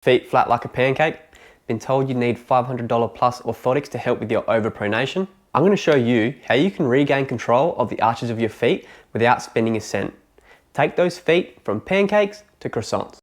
Feet flat like a pancake. Been told you need $500 plus orthotics to help with your overpronation? I'm going to show you how you can regain control of the arches of your feet without spending a cent. Take those feet from pancakes to croissants.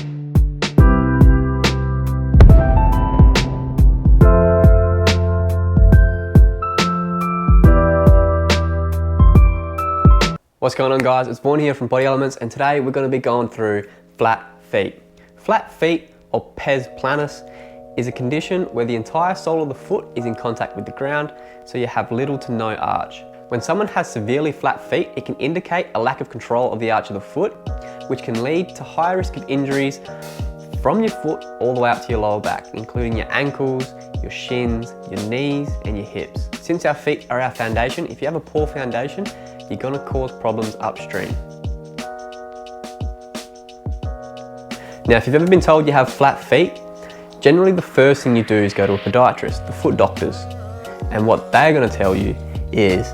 What's going on, guys? It's Vaughn here from Body Elements, and today we're going to be going through flat feet. Flat feet, or Pes Planus, is a condition where the entire sole of the foot is in contact with the ground, so you have little to no arch. When someone has severely flat feet, it can indicate a lack of control of the arch of the foot, which can lead to high risk of injuries from your foot all the way up to your lower back, including your ankles, your shins, your knees, and your hips. Since our feet are our foundation, if you have a poor foundation, you're gonna cause problems upstream. Now, if you've ever been told you have flat feet, generally the first thing you do is go to a podiatrist, the foot doctors. And what they're gonna tell you is,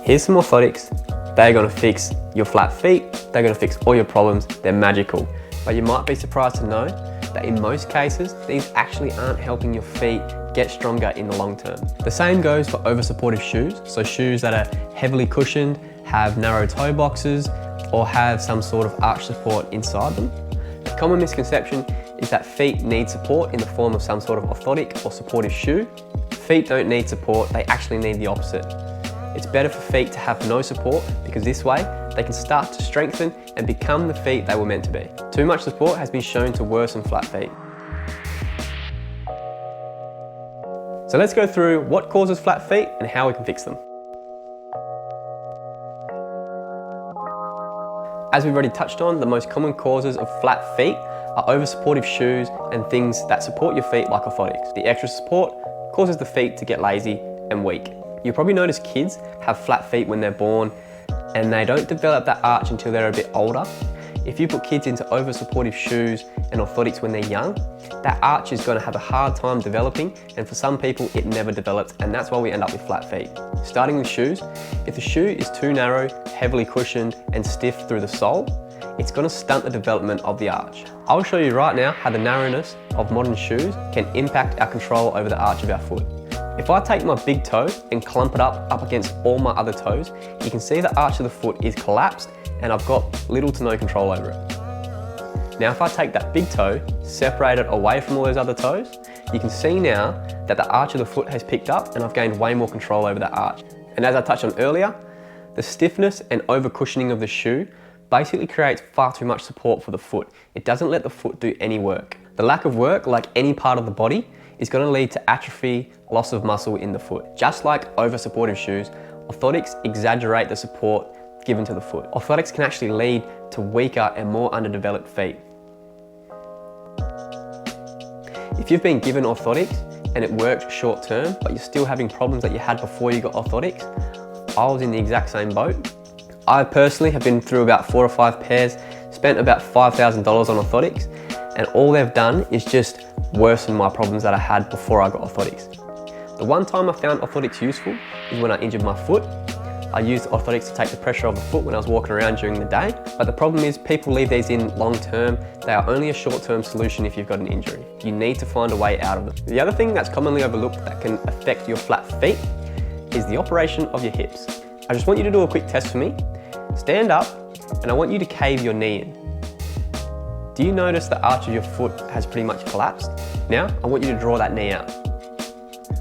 here's some orthotics, they're gonna fix your flat feet, they're gonna fix all your problems, they're magical. But you might be surprised to know that in most cases, these actually aren't helping your feet get stronger in the long term. The same goes for over-supportive shoes, so shoes that are heavily cushioned, have narrow toe boxes, or have some sort of arch support inside them. A common misconception is that feet need support in the form of some sort of orthotic or supportive shoe. Feet don't need support, they actually need the opposite. It's better for feet to have no support, because this way they can start to strengthen and become the feet they were meant to be. Too much support has been shown to worsen flat feet. So let's go through what causes flat feet and how we can fix them. As we've already touched on, the most common causes of flat feet are over-supportive shoes and things that support your feet like orthotics. The extra support causes the feet to get lazy and weak. You probably notice kids have flat feet when they're born and they don't develop that arch until they're a bit older. If you put kids into over-supportive shoes and orthotics when they're young, that arch is going to have a hard time developing, and for some people it never develops, and that's why we end up with flat feet. Starting with shoes, if the shoe is too narrow, heavily cushioned and stiff through the sole, it's going to stunt the development of the arch. I'll show you right now how the narrowness of modern shoes can impact our control over the arch of our foot. If I take my big toe and clump it up against all my other toes, you can see the arch of the foot is collapsed and I've got little to no control over it. Now, if I take that big toe, separate it away from all those other toes, you can see now that the arch of the foot has picked up and I've gained way more control over that arch. And as I touched on earlier, the stiffness and over cushioning of the shoe basically creates far too much support for the foot. It doesn't let the foot do any work. The lack of work, like any part of the body, is going to lead to atrophy, loss of muscle in the foot. Just like over-supportive shoes, orthotics exaggerate the support given to the foot. Orthotics can actually lead to weaker and more underdeveloped feet. If you've been given orthotics and it worked short term, but you're still having problems that you had before you got orthotics, I was in the exact same boat. I personally have been through about 4 or 5 pairs, spent about $5,000 on orthotics, and all they've done is just worsen my problems that I had before I got orthotics. The one time I found orthotics useful is when I injured my foot. I used orthotics to take the pressure off the foot when I was walking around during the day, but the problem is people leave these in long term. They are only a short-term solution if you've got an injury. You need to find a way out of them. The other thing that's commonly overlooked that can affect your flat feet is the operation of your hips. I just want you to do a quick test for me. Stand up and I want you to cave your knee in. Do you notice the arch of your foot has pretty much collapsed? Now, I want you to draw that knee out.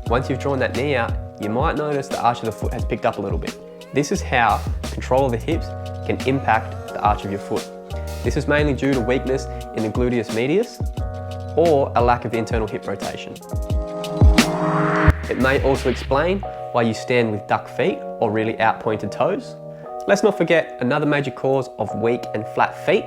Once you've drawn that knee out, you might notice the arch of the foot has picked up a little bit. This is how control of the hips can impact the arch of your foot. This is mainly due to weakness in the gluteus medius or a lack of internal hip rotation. It may also explain why you stand with duck feet or really out-pointed toes. Let's not forget, another major cause of weak and flat feet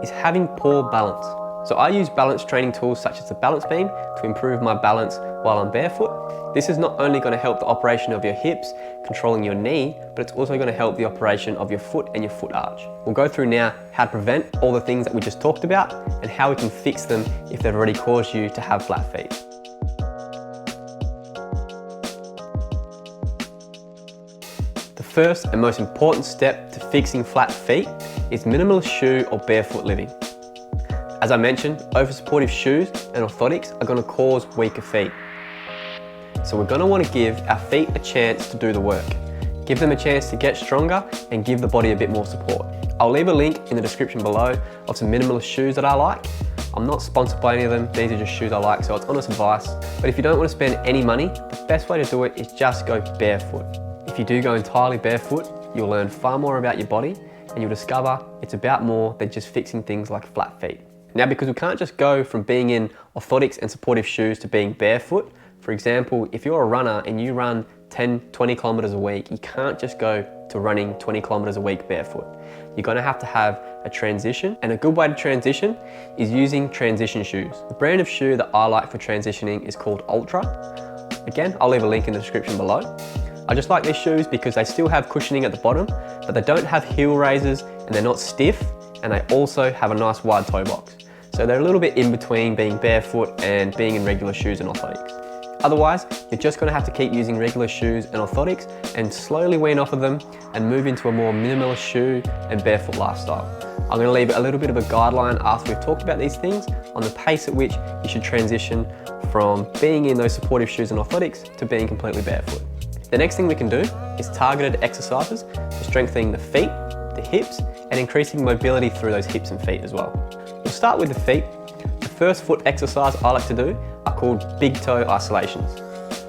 is having poor balance. So I use balance training tools such as the balance beam to improve my balance while I'm barefoot. This is not only going to help the operation of your hips, controlling your knee, but it's also going to help the operation of your foot and your foot arch. We'll go through now how to prevent all the things that we just talked about and how we can fix them if they've already caused you to have flat feet. The first and most important step to fixing flat feet is minimalist shoe or barefoot living. As I mentioned, over-supportive shoes and orthotics are going to cause weaker feet. So we're going to want to give our feet a chance to do the work. Give them a chance to get stronger and give the body a bit more support. I'll leave a link in the description below of some minimalist shoes that I like. I'm not sponsored by any of them, these are just shoes I like, so it's honest advice. But if you don't want to spend any money, the best way to do it is just go barefoot. If you do go entirely barefoot, you'll learn far more about your body and you'll discover it's about more than just fixing things like flat feet. Now, because we can't just go from being in orthotics and supportive shoes to being barefoot. For example, if you're a runner and you run 10, 20 kilometers a week, you can't just go to running 20 kilometers a week barefoot. You're gonna have to have a transition, and a good way to transition is using transition shoes. The brand of shoe that I like for transitioning is called Ultra. Again, I'll leave a link in the description below. I just like these shoes because they still have cushioning at the bottom, but they don't have heel raisers and they're not stiff, and they also have a nice wide toe box. So they're a little bit in between being barefoot and being in regular shoes and orthotics. Otherwise, you're just going to have to keep using regular shoes and orthotics and slowly wean off of them and move into a more minimalist shoe and barefoot lifestyle. I'm going to leave a little bit of a guideline after we've talked about these things on the pace at which you should transition from being in those supportive shoes and orthotics to being completely barefoot. The next thing we can do is targeted exercises for strengthening the feet, the hips, and increasing mobility through those hips and feet as well. We'll start with the feet. The first foot exercise I like to do are called big toe isolations.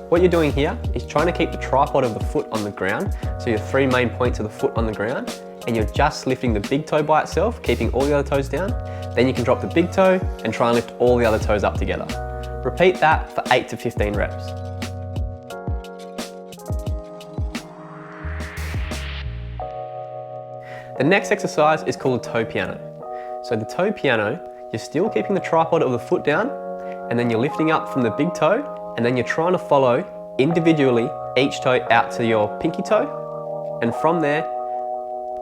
What you're doing here is trying to keep the tripod of the foot on the ground, so your three main points of the foot on the ground, and you're just lifting the big toe by itself, keeping all the other toes down. Then you can drop the big toe and try and lift all the other toes up together. Repeat that for 8 to 15 reps. The next exercise is called a toe piano. So the toe piano, you're still keeping the tripod of the foot down, and then you're lifting up from the big toe, and then you're trying to follow individually each toe out to your pinky toe, and from there,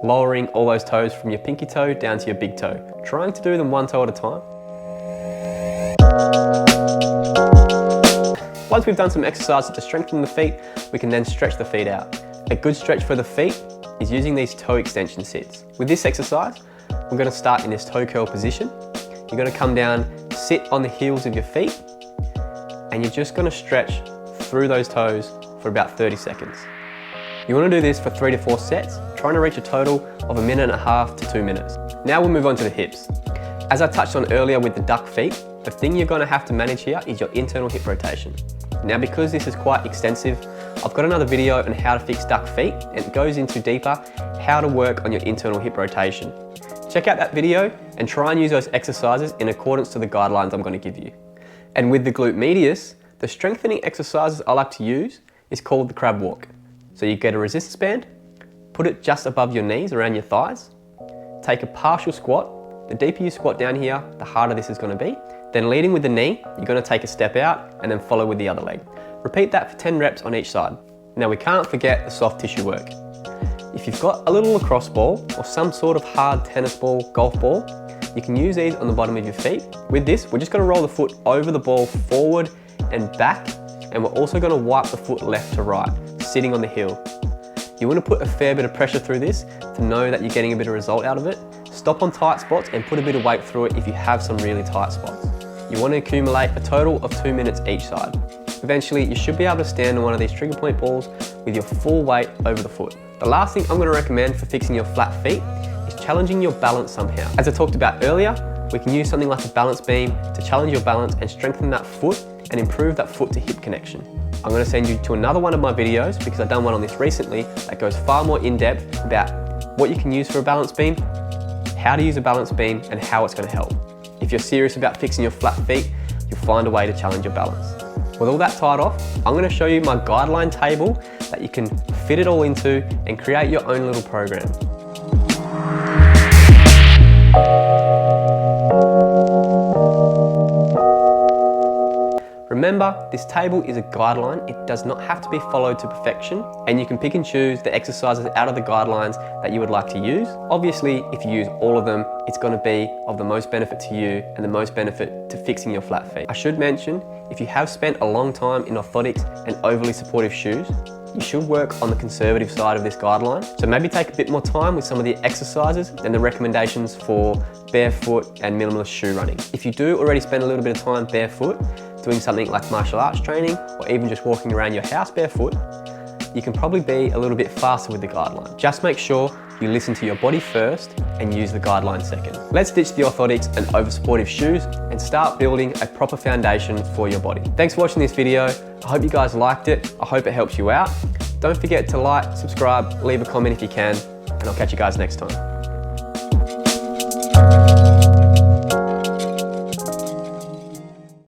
lowering all those toes from your pinky toe down to your big toe, trying to do them one toe at a time. Once we've done some exercises to strengthen the feet, we can then stretch the feet out. A good stretch for the feet is using these toe extension sits. With this exercise, we're going to start in this toe curl position. You're going to come down, sit on the heels of your feet, and you're just going to stretch through those toes for about 30 seconds. You want to do this for 3 to 4 sets, trying to reach a total of 1.5 to 2 minutes. Now we'll move on to the hips. As I touched on earlier with the duck feet, the thing you're going to have to manage here is your internal hip rotation. Now, because this is quite extensive, I've got another video on how to fix duck feet, and it goes into deeper how to work on your internal hip rotation. Check out that video and try and use those exercises in accordance to the guidelines I'm going to give you. And with the glute medius, the strengthening exercises I like to use is called the crab walk. So you get a resistance band, put it just above your knees, around your thighs, take a partial squat. The deeper you squat down here, the harder this is going to be. Then leading with the knee, you're going to take a step out and then follow with the other leg. Repeat that for 10 reps on each side. Now we can't forget the soft tissue work. If you've got a little lacrosse ball or some sort of hard tennis ball, golf ball, you can use these on the bottom of your feet. With this, we're just going to roll the foot over the ball forward and back, and we're also going to wipe the foot left to right, sitting on the heel. You want to put a fair bit of pressure through this to know that you're getting a bit of result out of it. Stop on tight spots and put a bit of weight through it if you have some really tight spots. You want to accumulate a total of 2 minutes each side. Eventually, you should be able to stand on one of these trigger point balls with your full weight over the foot. The last thing I'm going to recommend for fixing your flat feet is challenging your balance somehow. As I talked about earlier, we can use something like a balance beam to challenge your balance and strengthen that foot and improve that foot to hip connection. I'm going to send you to another one of my videos because I've done one on this recently that goes far more in depth about what you can use for a balance beam, how to use a balance beam, and how it's going to help. If you're serious about fixing your flat feet, you'll find a way to challenge your balance. With all that tied off, I'm going to show you my guideline table that you can fit it all into and create your own little program. Remember, this table is a guideline. It does not have to be followed to perfection, and you can pick and choose the exercises out of the guidelines that you would like to use. Obviously, if you use all of them, it's going to be of the most benefit to you and the most benefit to fixing your flat feet. I should mention, if you have spent a long time in orthotics and overly supportive shoes, you should work on the conservative side of this guideline. So maybe take a bit more time with some of the exercises and the recommendations for barefoot and minimalist shoe running. If you do already spend a little bit of time barefoot, doing something like martial arts training, or even just walking around your house barefoot, you can probably be a little bit faster with the guideline. Just make sure you listen to your body first and use the guideline second. Let's ditch the orthotics and over-supportive shoes and start building a proper foundation for your body. Thanks for watching this video. I hope you guys liked it. I hope it helps you out. Don't forget to like, subscribe, leave a comment if you can, and I'll catch you guys next time.